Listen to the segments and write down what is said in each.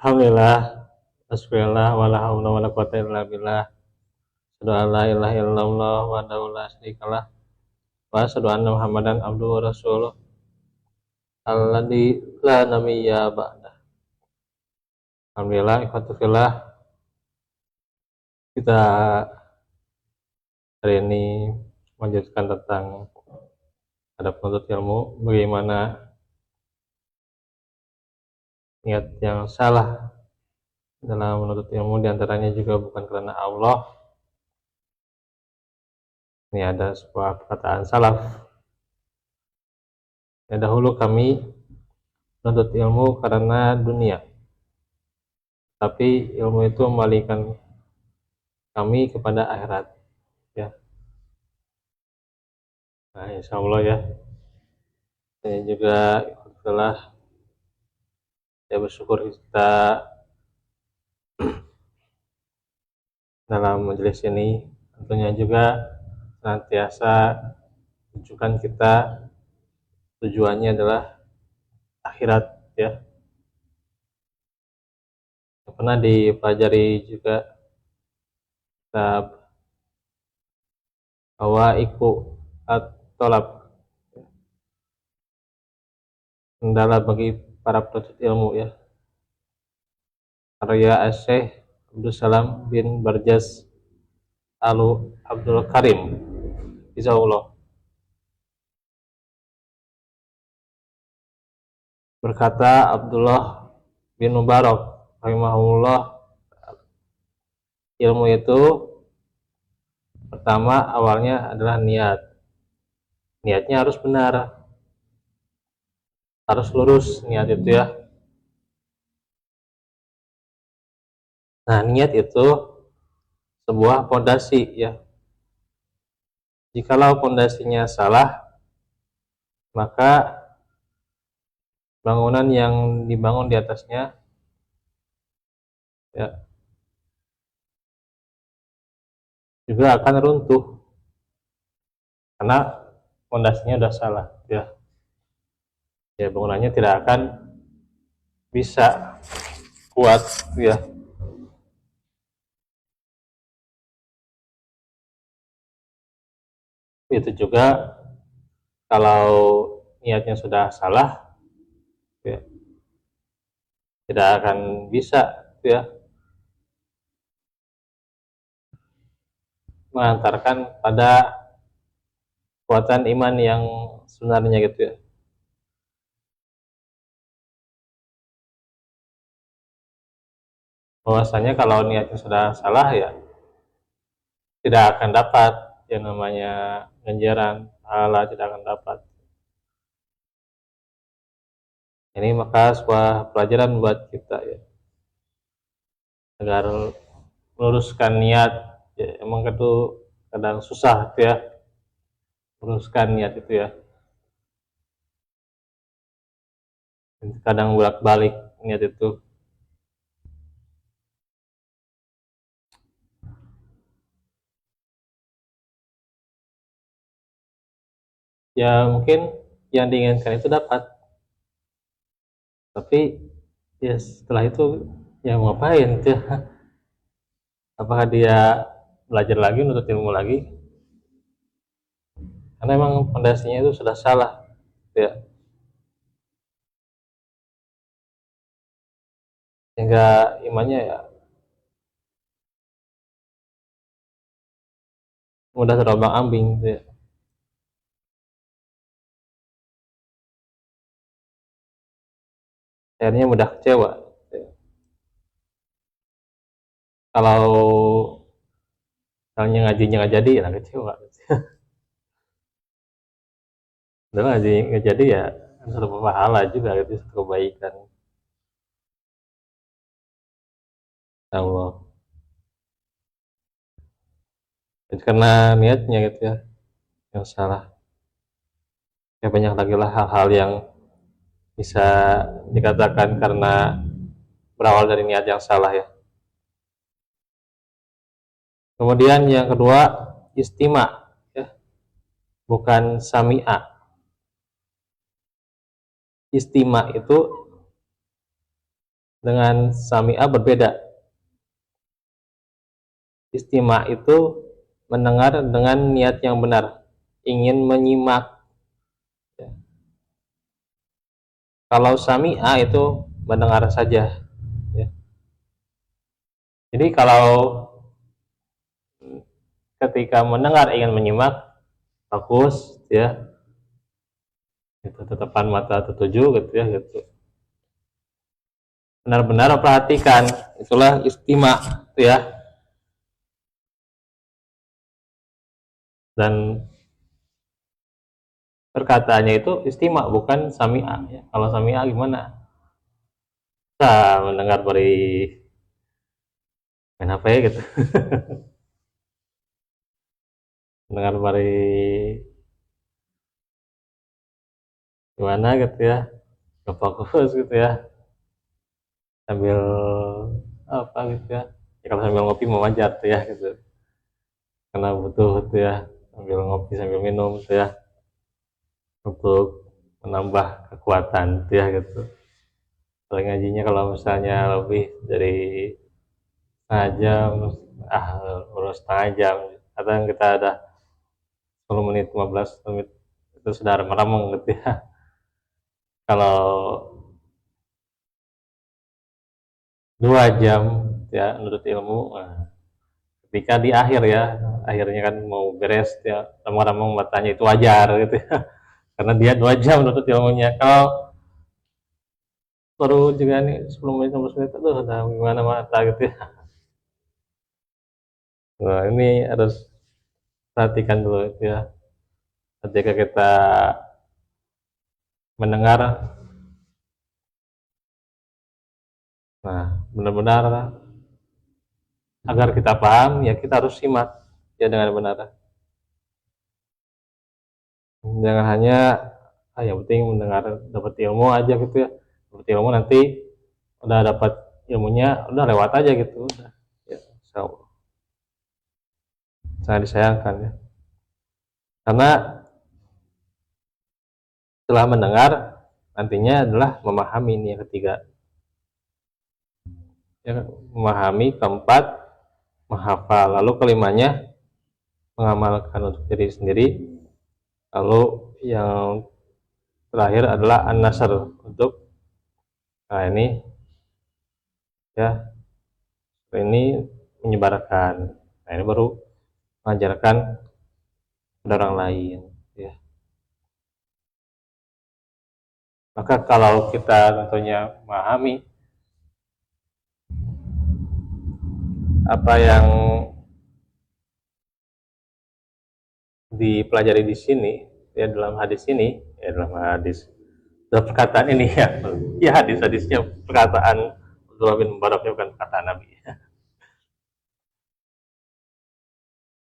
Alhamdulillah, bismillah, wala haula wala quwata illa billah. Asyhadu an la ilaha illallah wahdahu la syarikalah wa asyhadu anna Muhammadan abduhu wa rasuluh alladzi la nabiyya ba'da. Alhamdulillah, ikhwatu fillah, kita hari ini melanjutkan tentang adab menuntut ilmu, bagaimana niat yang salah dalam menuntut ilmu, diantaranya juga bukan karena Allah. Ini ada sebuah perkataan salaf, ya, dahulu kami menuntut ilmu karena dunia, tapi ilmu itu membalikkan kami kepada akhirat, ya. Nah, insya Allah ya. Ini juga adalah, ya, bersyukur kita dalam majelis ini tentunya juga senantiasa tunjukkan kita tujuannya adalah akhirat, ya. Pernah dipelajari juga kitab Awaiku at-Tolab, kendala bagi para penuntut ilmu, ya, karya Syekh Abdul Salam bin Barjas Abdul Karim, Jazakallah. Berkata Abdullah bin Mubarak rahimahullah, ilmu itu pertama awalnya adalah niat. Niatnya harus benar, harus lurus niat itu, ya. Nah, niat itu sebuah fondasi, ya. Jikalau fondasinya salah, maka bangunan yang dibangun di atasnya, ya, juga akan runtuh karena fondasinya sudah salah, ya. Ya, bangunannya tidak akan bisa kuat, ya. Itu juga kalau niatnya sudah salah, ya, tidak akan bisa, ya, mengantarkan pada kekuatan iman yang sebenarnya, gitu, ya. Bahwasanya kalau niatnya sudah salah, ya, tidak akan dapat yang namanya ganjaran pahala, tidak akan dapat. Ini maka sebuah pelajaran buat kita, ya, agar meluruskan niat, ya. Emang itu kadang susah, ya, meluruskan niat itu, ya. Kadang bolak-balik niat itu. Ya, mungkin yang diinginkan itu dapat, tapi ya setelah itu ya mau ngapain, ya. Apakah dia belajar lagi, menuntut ilmu lagi? Karena emang fondasinya itu sudah salah, ya. Sehingga imannya, ya, mudah terombang-ambing, ya. Akhirnya mudah kecewa, ya. Kalau misalnya ngajinya nggak jadi, ya kecewa. Udah ngaji nggak jadi, ya satu pahala juga, gitu, satu kebaikan. Allah. Jadi karena niatnya, gitu, ya, yang salah. Ya, banyak lagi lah hal-hal yang bisa dikatakan karena berawal dari niat yang salah, ya. Kemudian yang kedua, istima, ya, bukan sami'a. Istima itu dengan sami'a berbeda. Istima' itu mendengar dengan niat yang benar, ingin menyimak. Kalau sami'a itu mendengar saja. Jadi kalau ketika mendengar ingin menyimak, fokus ya, itu tatapan mata tertuju gitu ya, gitu. Benar-benar perhatikan, itulah istima ya. Dan perkataannya itu istima, bukan sami'a ya. Kalau sami'a gimana? Kita mendengar dari main HP gitu. Mendengar dari gimana gitu ya, nggak fokus gitu ya, sambil apa gitu ya. Ya kalau sambil ngopi mau wajar tuh ya gitu, karena butuh tuh ya, sambil ngopi sambil minum tuh ya, untuk menambah kekuatan tuh ya gitu. Kalau ngajinya kalau misalnya lebih dari setengah jam, ah urus setengah jam, kadang kita ada 10 menit 15 menit itu sudah meremung gitu ya. Kalau 2 jam ya menurut ilmu, nah, ketika di akhir ya, akhirnya kan mau beres ya, remang-remang matanya itu wajar gitu ya. Karena dia 2 jam menurut ilmunya. Kalau baru juga nih 10 menit 15 menit itu udah gimana mata gitu ya. Nah, ini harus perhatikan dulu itu ya, ketika kita mendengar. Nah, benar-benar agar kita paham ya kita harus simak ya dengan benar. Jangan hanya yang penting mendengar dapat ilmu aja gitu ya. Dapat ilmu nanti udah dapat ilmunya udah lewat aja gitu udah. Ya, so, sangat disayangkan ya. Karena setelah mendengar nantinya adalah memahami ini yang ketiga. Ya, memahami, keempat menghafal, lalu kelimanya mengamalkan untuk diri sendiri, lalu yang terakhir adalah an-nasr untuk, nah ini ya, ini menyebarkan, nah ini baru mengajarkan pada orang lain ya. Maka kalau kita tentunya memahami apa yang dipelajari di sini ya, dalam hadis ini ya, dalam perkataan ini ya, ya hadisnya perkataan Abdullah bin Mubarak, bukan perkataan Nabi.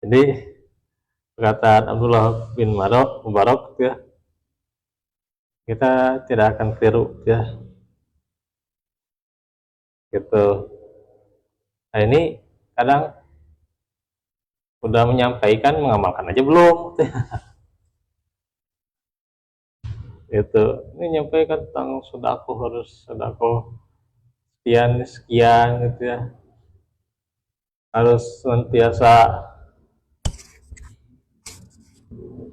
Jadi perkataan Abdullah bin Mubarak ya, kita tidak akan keliru ya gitu. Nah ini kadang udah menyampaikan, mengamalkan aja belum itu. Ini menyampaikan tentang sodako, harus sodako sekian sekian gitu ya, harus senantiasa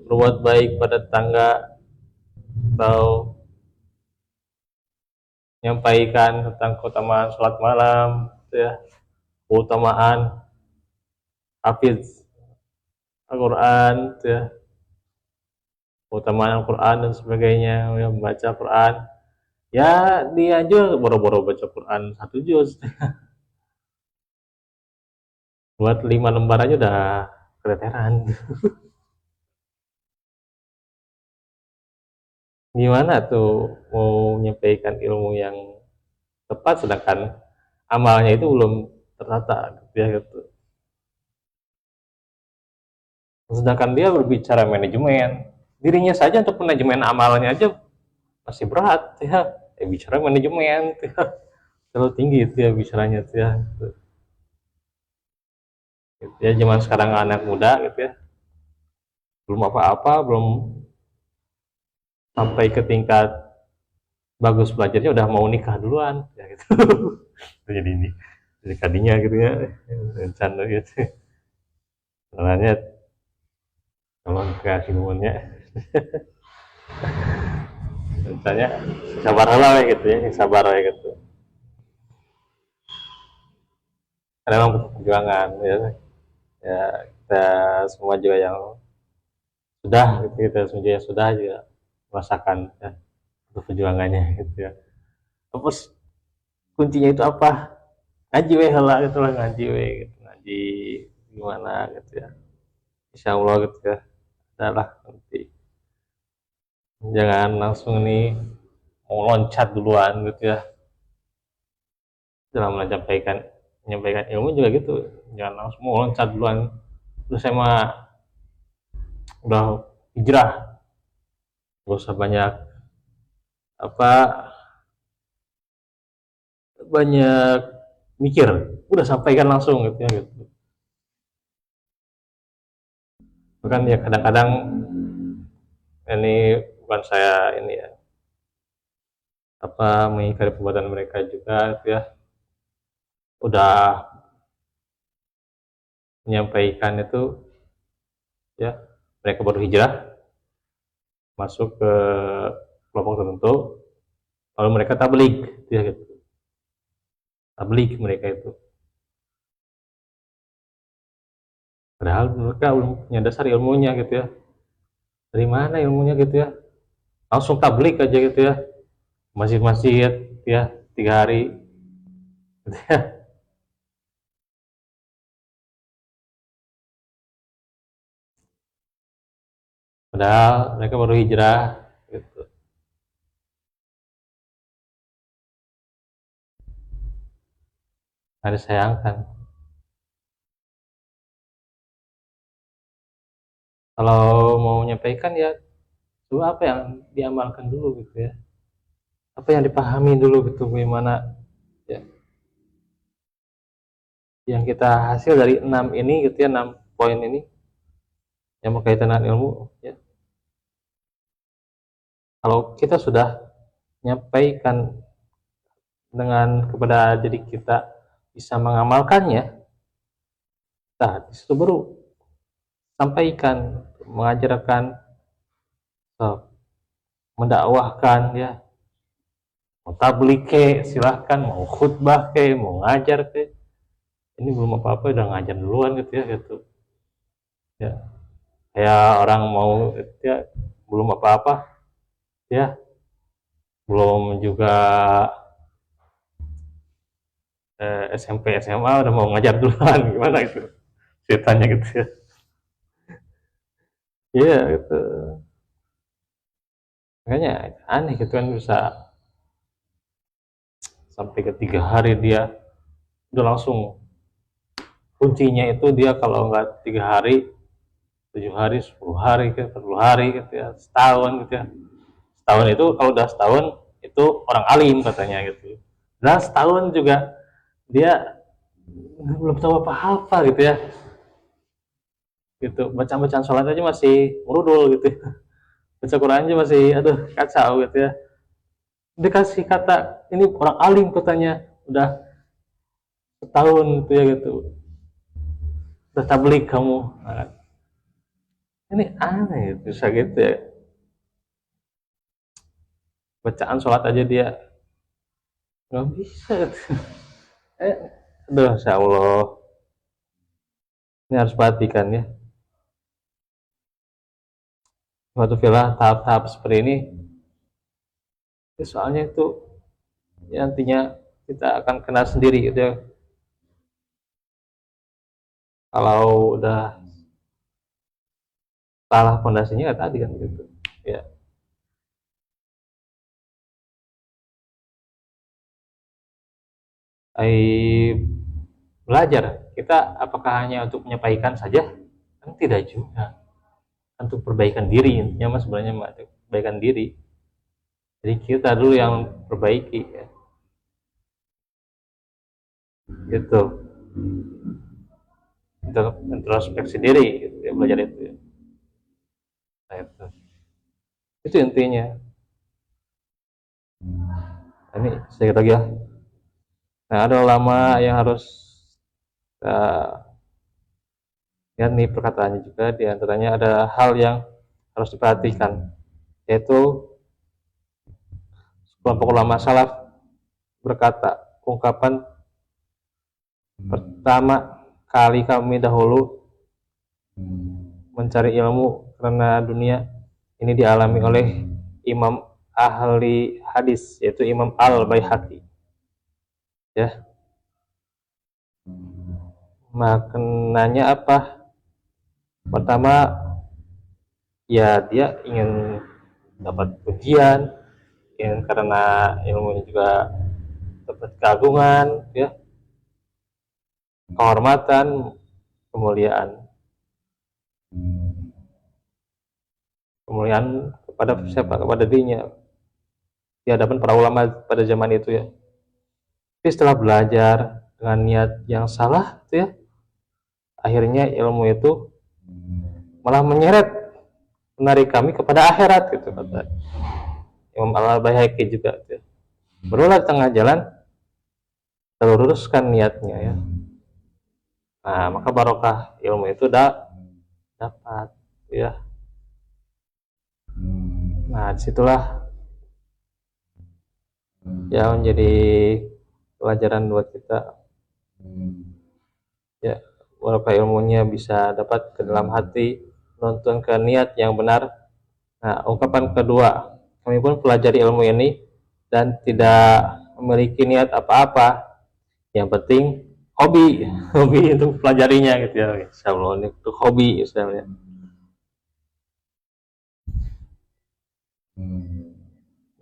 berbuat baik pada tetangga, atau menyampaikan tentang keutamaan sholat malam gitu ya, keutamaan hafiz Al-Quran gitu ya, keutamaan Al-Quran dan sebagainya ya, membaca Quran ya, dia aja boro-boro baca Quran 1 juz buat 5 lembar aja udah keteteran. Gimana tuh mau menyampaikan ilmu yang tepat sedangkan amalnya itu belum tertata gitu ya gitu. Sedangkan dia berbicara manajemen dirinya saja, untuk manajemen amalnya aja masih berat ya, bicara manajemen ya, terlalu tinggi itu ya bicaranya itu ya gitu. Gitu ya, zaman sekarang anak muda gitu ya, belum apa-apa, belum sampai ke tingkat bagus belajarnya udah mau nikah duluan ya gitu. Jadi ini jadi tadinya gitu ya rencana gitu soalnya kalau nikah ilmunya rencananya sabar lah gitu ya sabar ya gitu karena memang perjuangan ya, ya kita semua juga yang sudah gitu, kita semua yang sudah juga merasakan ya, perjuangannya gitu ya. Terus kuncinya itu apa? Ngaji weh lah gitu lah ngaji weh gitu. Ngaji gimana gitu ya. Insya Allah gitu ya. Adalah nanti jangan langsung nih mau loncat duluan gitu ya dalam menyampaikan ilmu juga gitu jangan langsung mau loncat duluan terus saya mah udah hijrah gak usah banyak apa banyak mikir udah sampaikan langsung gitu ya gitu bahkan ya kadang-kadang ini bukan saya ini ya apa mengingkari perbuatan mereka juga gitu ya udah menyampaikan itu ya mereka baru hijrah masuk ke kelompok tertentu lalu mereka tabligh ya gitu tabligh mereka itu padahal mereka belum punya dasar ilmunya gitu ya dari mana ilmunya gitu ya langsung tabligh aja gitu ya masjid-masjid ya 3 hari gitu ya. Padahal mereka baru hijrah gitu. Harus sayangkan. Kalau mau menyampaikan ya coba apa yang diamalkan dulu gitu ya. Apa yang dipahami dulu gitu bagaimana ya yang kita hasil dari 6 ini gitu ya 6 poin ini yang berkaitan dengan ilmu ya. Kalau kita sudah menyampaikan dengan kepada diri kita bisa mengamalkannya, nah disitu baru sampaikan, mengajarkan, mendakwahkan ya, mau tabligh ke silahkan, mau khutbah ke, mau ngajar ke, ini belum apa-apa udah ngajar duluan gitu ya gitu, ya kayak orang mau ya belum apa-apa ya belum juga SMP SMA udah mau ngajar duluan gimana itu ceritanya gitu ya iya gitu makanya aneh gitu kan bisa sampai ke 3 hari dia udah langsung kuncinya itu dia kalau nggak 3 hari 7 hari 10 hari 40 hari gitu ya setahun gitu ya setahun itu kalau udah setahun itu orang alim katanya gitu nah setahun juga dia belum tahu apa-apa gitu ya gitu bacaan-bacaan sholat aja masih merudul gitu ya. Baca Quran aja masih aduh kacau gitu ya dikasih kata ini orang alim katanya udah setahun gitu ya gitu udah tablik kamu nah, ini aneh bisa gitu ya bacaan sholat aja dia nggak bisa gitu. Aduh insya Allah ini harus perhatikan ya suatu villa tahap-tahap seperti ini ya, soalnya itu ya, nantinya kita akan kena sendiri gitu ya kalau udah salah fondasinya ya tadi kan gitu ya belajar kita apakah hanya untuk menyampaikan saja kan tidak juga untuk perbaikan diri intinya mas sebenarnya perbaikan diri jadi kita dulu yang perbaiki ya. Gitu introspeksi diri gitu ya, belajar itu ya. Nah, itu intinya Ini sedikit lagi ya. Nah, ada ulama yang harus lihat nih perkataannya juga, diantaranya ada hal yang harus diperhatikan, yaitu kelompok ulama salaf berkata, ungkapan pertama kali kami dahulu mencari ilmu karena dunia, ini dialami oleh imam ahli hadis, yaitu Imam Al-Baihaqi. Ya, maknanya apa? Pertama, ya dia ingin dapat pujian, ingin karena ilmunya juga dapat keagungan, ya, kehormatan, kemuliaan kepada siapa? Kepada dirinya di hadapan para ulama pada zaman itu ya. Tapi setelah belajar dengan niat yang salah itu ya, akhirnya ilmu itu malah menarik kami kepada akhirat gitu, kata Imam Al-Baihaqi juga gitu. Berulang tengah jalan terluruskan niatnya ya. Nah, maka barokah ilmu itu dapat ya. Nah, disitulah yang menjadi pelajaran buat kita ya, barokah ilmunya bisa dapat ke dalam hati, nonton ke niat yang benar. Nah, ungkapan kedua, kami pun pelajari ilmu ini dan tidak memiliki niat apa-apa, yang penting hobi untuk pelajarinya gitu ya. Insyaallah ini untuk hobi misalnya.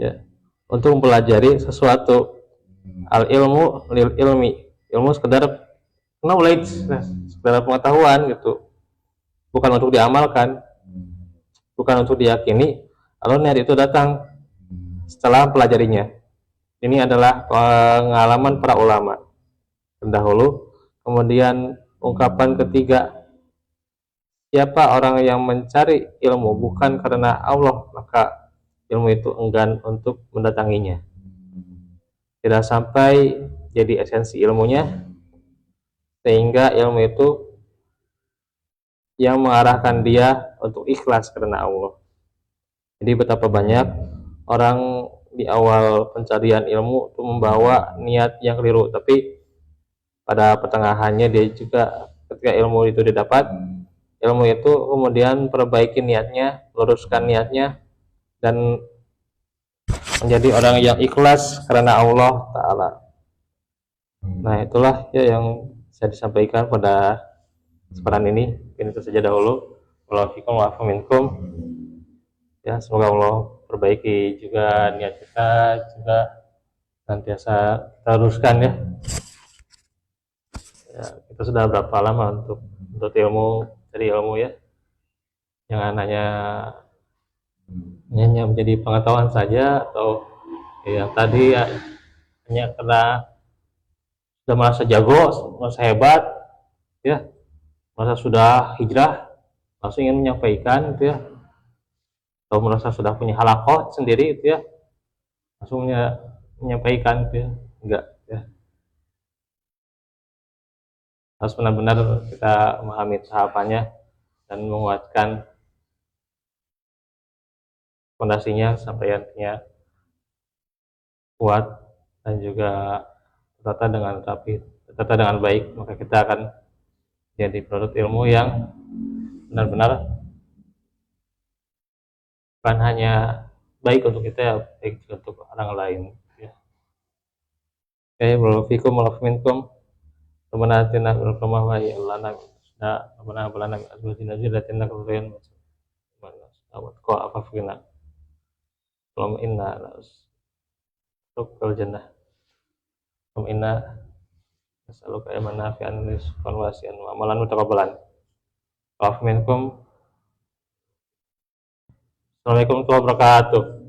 Ya, untuk mempelajari sesuatu, al ilmu lil ilmi, ilmu sekedar knowledge, sekedar pengetahuan gitu, bukan untuk diamalkan, bukan untuk diyakini. Lalu niat itu datang setelah pelajarinya. Ini adalah pengalaman para ulama terdahulu. Kemudian ungkapan ketiga, siapa orang yang mencari ilmu bukan karena Allah, maka ilmu itu enggan untuk mendatanginya. Tidak sampai jadi esensi ilmunya, sehingga ilmu itu yang mengarahkan dia untuk ikhlas karena Allah. Jadi betapa banyak orang di awal pencarian ilmu itu membawa niat yang keliru, tapi pada pertengahannya dia juga ketika ilmu itu didapat, ilmu itu kemudian perbaiki niatnya, luruskan niatnya, dan menjadi orang yang ikhlas karena Allah Ta'ala. Nah, itulah ya yang saya disampaikan pada kesempatan ini. Ini saja dahulu. Wa'alaikum warahmatullahi. Ya, semoga Allah perbaiki juga niat kita, juga senantiasa teruskan ya. Ya, kita sudah berapa lama untuk ilmu, cari ilmu ya. Jangan hanya menjadi pengetahuan saja, atau yang tadi ya, hanya karena sudah merasa jago, merasa hebat ya, merasa sudah hijrah langsung ingin menyampaikan gitu ya, atau merasa sudah punya halakoh sendiri gitu ya, langsung menyampaikan gitu ya. Enggak ya, harus benar-benar kita memahami tahapannya dan menguatkan fondasinya sampai nantinya kuat dan juga tertata dengan rapi, tertata dengan baik, maka kita akan jadi produk ilmu yang benar-benar bukan hanya baik untuk kita ya, baik juga untuk orang lain ya. Oke, walafikum walafiminkum Rabbana atina fil hikmah wa lana sudah Rabbana balana azwajina zurriyyatina qurratan wa qala afafina Allahumma inna nas'aluka jannah wa inna nas'aluka ilman nafi'an rizqan wasi'an wa amalan mutaqabbalan. Wa'afu minkum. Assalamualaikum warahmatullahi wabarakatuh.